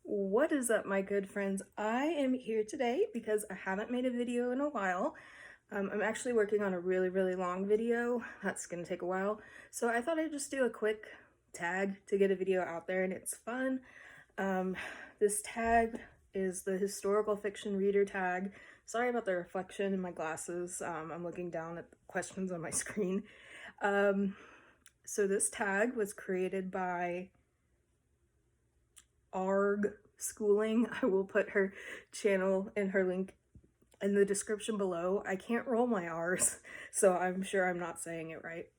What is up, my good friends? I am here today because I haven't made a video in a while. I'm actually working on a really long video. That's gonna take a while. So I thought I'd just do a quick tag to get a video out there, and it's fun. This tag is the historical fiction reader tag. Sorry about the reflection in my glasses. I'm looking down at the questions on my screen. So this tag was created by ARG Schooling. I will put her channel and her link in the description below. I can't roll my R's, so I'm sure I'm not saying it right.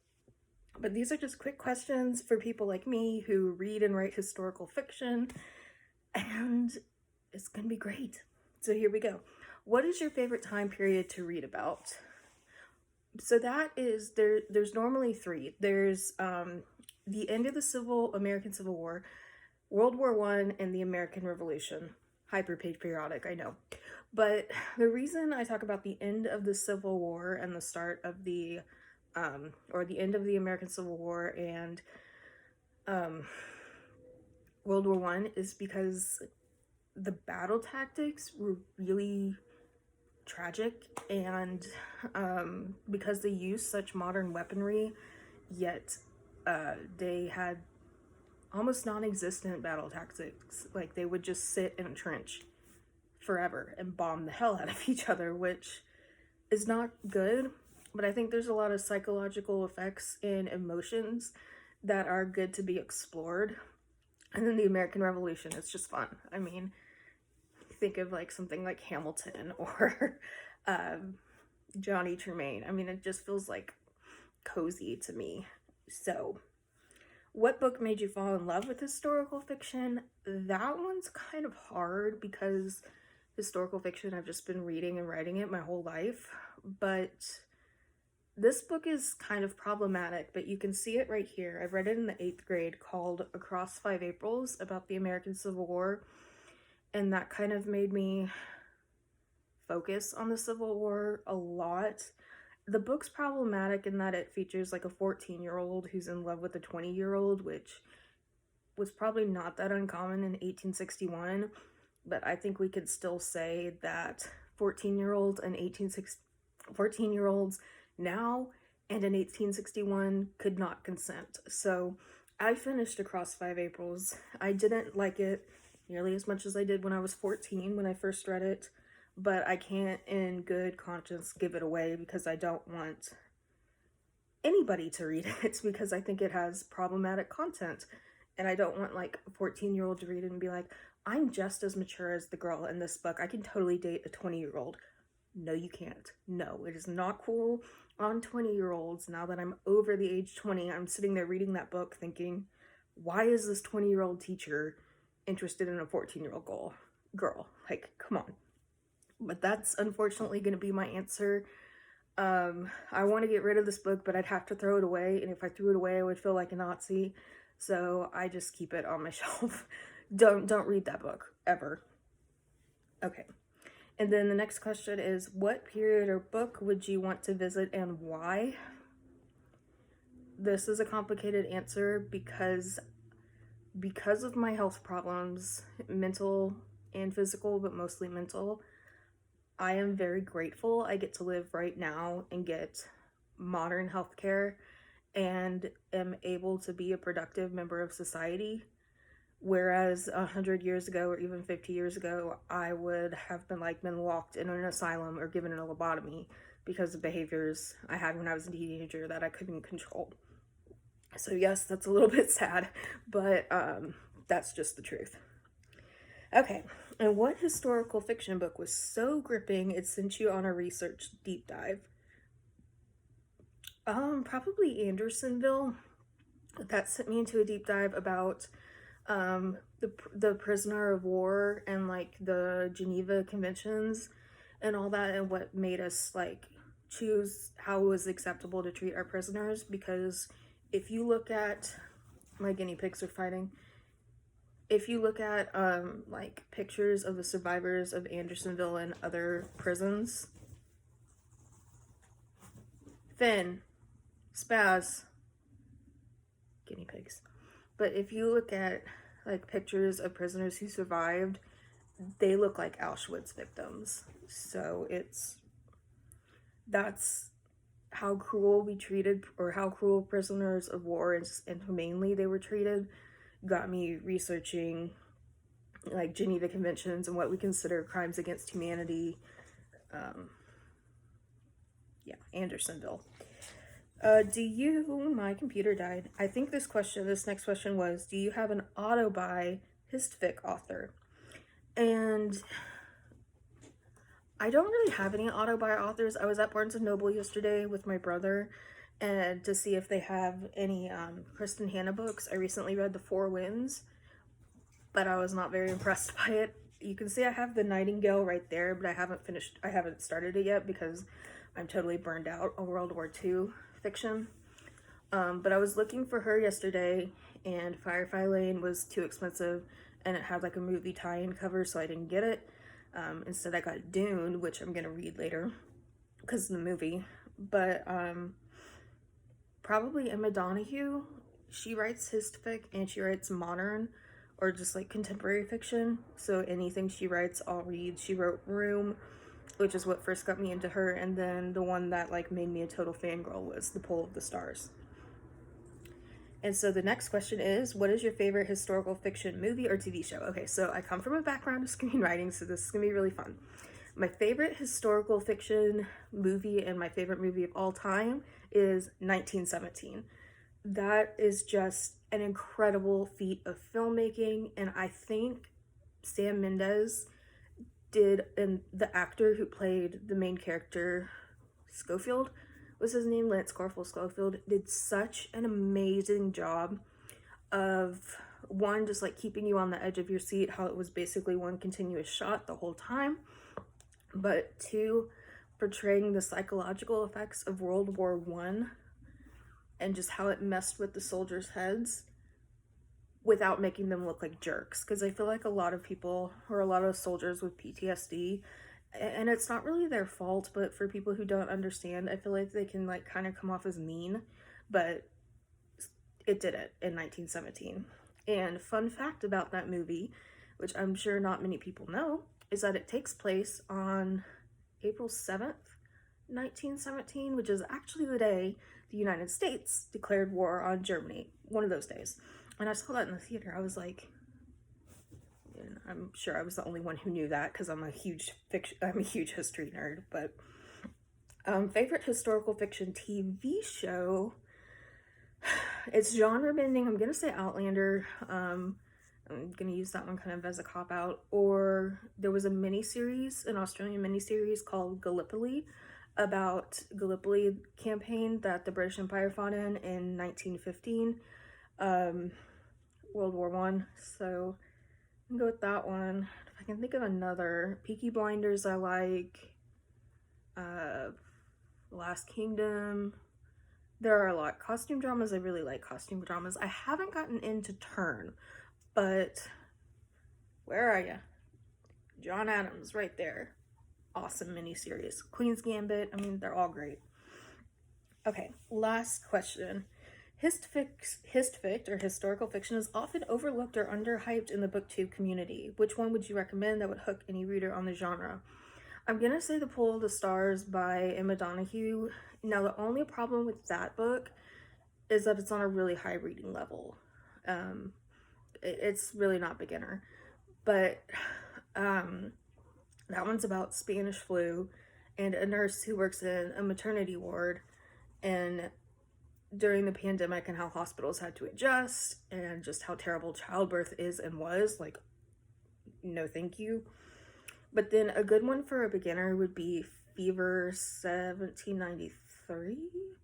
But these are just quick questions for people like me who read and write historical fiction, and it's gonna be great. So here we go. What is your favorite time period to read about? So that is, there's normally three. There's the end of the American Civil War, World War I, and the American Revolution. Hyper-patriotic, I know. But the reason I talk about the end of the Civil War and the start of the, or the end of the American Civil War and World War I is because the battle tactics were really tragic, and because they used such modern weaponry, yet they had almost non-existent battle tactics. Like, they would just sit in a trench forever and bomb the hell out of each other, which is not good. But I think there's a lot of psychological effects and emotions that are good to be explored. And then the American Revolution is just fun. I mean, think of like something like Hamilton or Johnny Tremaine. I mean, it just feels like cozy to me. So what book made you fall in love with historical fiction? That one's kind of hard because historical fiction, I've just been reading and writing it my whole life. But this book is kind of problematic, but you can see it right here. I read it in the 8th grade, called Across 5 Aprils, about the American Civil War. And that kind of made me focus on the Civil War a lot. The book's problematic in that it features like a 14-year-old who's in love with a 20-year-old, which was probably not that uncommon in 1861, but I think we could still say that 14-year-olds and 14-year-olds now and in 1861 could not consent. So I finished Across 5 Aprils. I didn't like it nearly as much as I did when I was 14 when I first read it, but I can't in good conscience give it away because I don't want anybody to read it because I think it has problematic content, and I don't want like a 14-year-old to read it and be like, I'm just as mature as the girl in this book. I can totally date a 20-year-old. No, you can't. No, it is not cool on 20-year-olds. Now that I'm over the age 20, I'm sitting there reading that book thinking, why is this 20-year-old teacher interested in a 14-year-old girl? Like, come on. But that's unfortunately going to be my answer. I want to get rid of this book, but I'd have to throw it away, and if I threw it away I would feel like a Nazi, so I just keep it on my shelf. Don't read that book ever. Okay, and then the next question is, what period or book would you want to visit and why? This is a complicated answer because of my health problems, mental and physical, but mostly mental. I am very grateful I get to live right now and get modern healthcare and am able to be a productive member of society. Whereas 100 years ago or even 50 years ago, I would have been locked in an asylum or given a lobotomy because of behaviors I had when I was a teenager that I couldn't control. So yes, that's a little bit sad, but that's just the truth. Okay, and what historical fiction book was so gripping it sent you on a research deep dive? Probably Andersonville. That sent me into a deep dive about the prisoner of war and like the Geneva Conventions and all that, and what made us like choose how it was acceptable to treat our prisoners. Because if you look at, my guinea pigs are fighting. If you look at like pictures of the survivors of Andersonville and other prisons, Finn, Spaz, guinea pigs. But if you look at like pictures of prisoners who survived, they look like Auschwitz victims. So that's how cruel we treated, or how cruel prisoners of war and inhumanely they were treated, got me researching like Geneva Conventions and what we consider crimes against humanity. Yeah, Andersonville. My computer died. I think this next question was, do you have an auto by Histfic author? And I don't really have any auto by authors. I was at Barnes & Noble yesterday with my brother and to see if they have any Kristen Hanna books. I recently read The Four Winds, but I was not very impressed by it. You can see I have The Nightingale right there, but I haven't started it yet because I'm totally burned out on World War II fiction. But I was looking for her yesterday, and Firefly Lane was too expensive, and it had like a movie tie-in cover, so I didn't get it. Instead I got Dune, which I'm gonna read later because of the movie. But probably Emma Donoghue. She writes Histfic and she writes modern or just like contemporary fiction, so anything she writes I'll read. She wrote Room, which is what first got me into her, and then the one that like made me a total fangirl was The Pull of the Stars. And so the next question is, what is your favorite historical fiction movie or TV show? Okay, so I come from a background of screenwriting, so this is gonna be really fun. My favorite historical fiction movie and my favorite movie of all time is 1917. That is just an incredible feat of filmmaking, and I think Sam Mendes and the actor who played the main character, Schofield was his name, Lance Corporal Schofield, did such an amazing job of, one, just like keeping you on the edge of your seat, how it was basically one continuous shot the whole time, but two, portraying the psychological effects of World War I and just how it messed with the soldiers' heads without making them look like jerks. Because I feel like a lot of people, or a lot of soldiers with PTSD, and it's not really their fault, but for people who don't understand, I feel like they can like kind of come off as mean, but it did it in 1917. And fun fact about that movie, which I'm sure not many people know, is that it takes place on April 7th, 1917, which is actually the day the United States declared war on Germany, one of those days. And I saw that in the theater. I was like, and I'm sure I was the only one who knew that because I'm a huge history nerd. But favorite historical fiction TV show, it's genre bending. I'm gonna say Outlander. I'm gonna use that one kind of as a cop out. Or there was an Australian miniseries called Gallipoli, about Gallipoli campaign that the British Empire fought in 1915, World War I. So I'm gonna go with that one. If I can think of another, Peaky Blinders I like, Last Kingdom. There are a lot. Costume dramas, I really like costume dramas. I haven't gotten into Turn, but where are you? John Adams, right there. Awesome miniseries. Queen's Gambit, I mean, they're all great. Okay, last question. Histfic, or historical fiction, is often overlooked or underhyped in the booktube community. Which one would you recommend that would hook any reader on the genre? I'm gonna say The Pull of the Stars by Emma Donoghue. Now, the only problem with that book is that it's on a really high reading level. It's really not beginner. But that one's about Spanish flu and a nurse who works in a maternity ward, and during the pandemic, and how hospitals had to adjust, and just how terrible childbirth is and was. Like, no thank you. But then a good one for a beginner would be Fever 1793,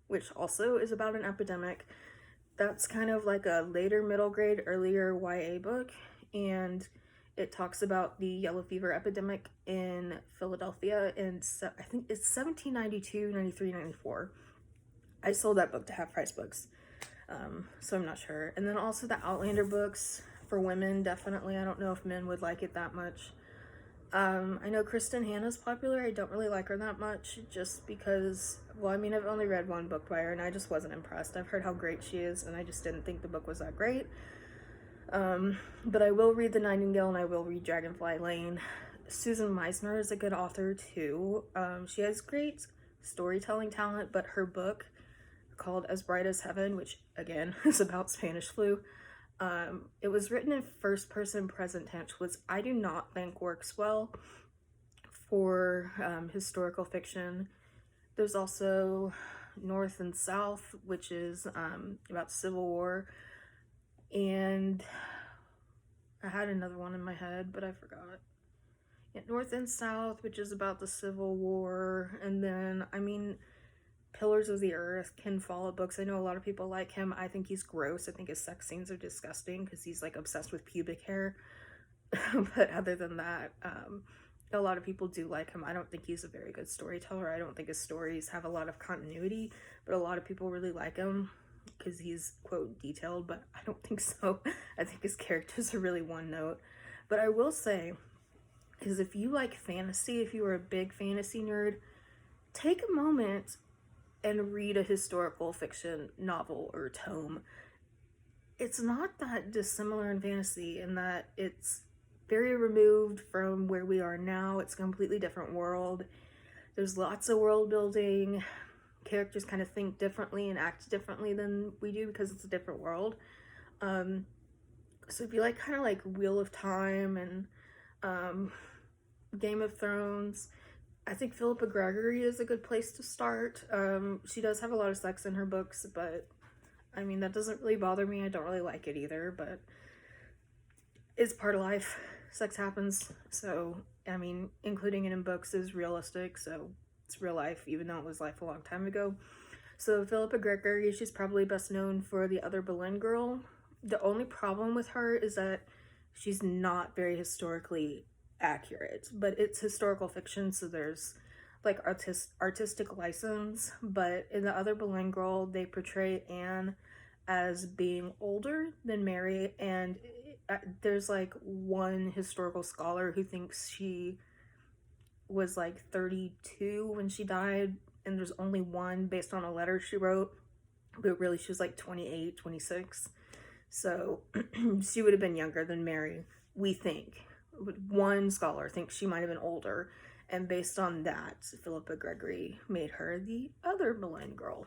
which also is about an epidemic. That's kind of like a later middle grade, earlier YA book, and it talks about the yellow fever epidemic in Philadelphia in, I think it's 1792, 93, 94. I sold that book to Half Price Books, so I'm not sure. And then also the Outlander books for women, definitely. I don't know if men would like it that much. I know Kristen Hanna's popular. I don't really like her that much, just because, well, I mean, I've only read one book by her, and I just wasn't impressed. I've heard how great she is, and I just didn't think the book was that great. But I will read The Nightingale and I will read Dragonfly Lane. Susan Meisner is a good author too. She has great storytelling talent, but her book called As Bright as Heaven, which again is about Spanish flu, it was written in first person present tense, which I do not think works well for historical fiction. There's also North and South, which is about Civil War, and I had another one in my head, but I forgot. Yeah, North and South, which is about the Civil War, and then, I mean, Pillars of the Earth, Ken Follett books. I know a lot of people like him. I think he's gross. I think his sex scenes are disgusting because he's like obsessed with pubic hair. But other than that, a lot of people do like him. I don't think he's a very good storyteller. I don't think his stories have a lot of continuity, but a lot of people really like him because he's, quote, detailed, but I don't think so. I think his characters are really one note. But I will say, is if you like fantasy, if you are a big fantasy nerd, take a moment and read a historical fiction novel or tome. It's not that dissimilar in fantasy in that it's very removed from where we are now. It's a completely different world. There's lots of world building. Characters kind of think differently and act differently than we do because it's a different world. So if you like kind of like Wheel of Time and Game of Thrones, I think Philippa Gregory is a good place to start. She does have a lot of sex in her books, but I mean, that doesn't really bother me. I don't really like it either, but it's part of life. Sex happens. So, I mean, including it in books is realistic, so it's real life, even though it was life a long time ago. So Philippa Gregory, she's probably best known for The Other Boleyn Girl. The only problem with her is that she's not very historically accurate, but it's historical fiction, so there's like artistic license. But in The Other Boleyn Girl, they portray Anne as being older than Mary, and there's like one historical scholar who thinks she was like 32 when she died, and there's only one based on a letter she wrote, but really she was like 28, 26. So she would have been younger than Mary, we think. One scholar thinks she might have been older, and based on that, Philippa Gregory made her The Other Boleyn Girl.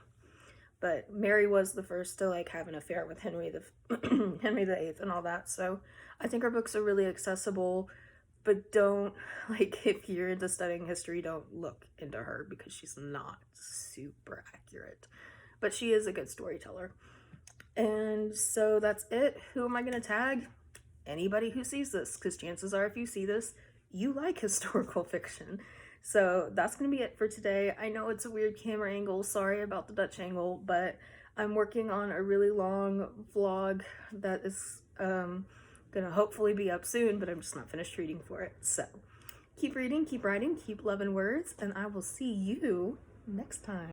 But Mary was the first to like have an affair with Henry VIII and all that. So I think our books are really accessible, but don't, like, if you're into studying history, don't look into her because she's not super accurate. But she is a good storyteller. And so that's it. Who am I going to tag? Anybody who sees this, because chances are if you see this, you like historical fiction. So that's going to be it for today. I know it's a weird camera angle. Sorry about the Dutch angle, but I'm working on a really long vlog that is going to hopefully be up soon, but I'm just not finished reading for it. So keep reading, keep writing, keep loving words, and I will see you next time.